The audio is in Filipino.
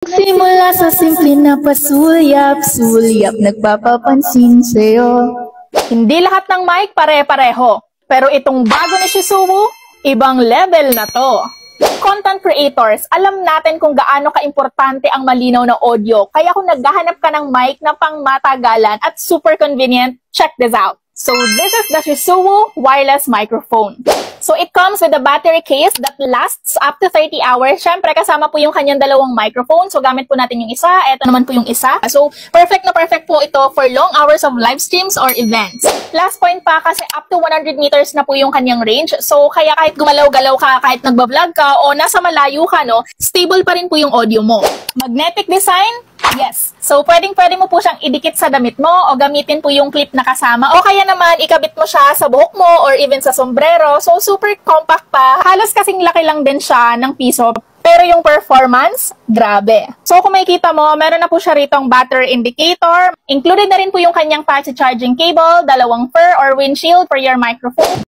Simula sa simple na pasulyap-sulyap, nagpapapansin sa'yo. Hindi lahat ng mic pare-pareho, pero itong bago ni Shisuwu, ibang level na to. Content creators, alam natin kung gaano kaimportante ang malinaw na audio, kaya kung naghahanap ka ng mic na pang matagalan at super convenient, check this out. So this is the Shisuwu wireless microphone. So it comes with a battery case that lasts up to 30 hours. Syempre kasama po yung kanyang dalawang microphone. So gamit po natin yung isa. Ito naman po yung isa. So perfect na perfect po ito for long hours of live streams or events. Last point pa kasi up to 100 meters na po yung kanyang range. So kaya kahit gumalaw-galaw ka, kahit nagbablog ka o nasa malayo ka, no, stable pa rin po yung audio mo. Magnetic design? Yes. So, pwede mo po siyang idikit sa damit mo o gamitin po yung clip na kasama. O kaya naman, ikabit mo siya sa buhok mo or even sa sombrero. So, super compact pa. Halos kasing laki lang din siya ng piso. Pero yung performance, grabe. So, kung makikita mo, meron na po siya ritong battery indicator. Included na rin po yung kanyang fast charging cable, dalawang fur or windshield for your microphone.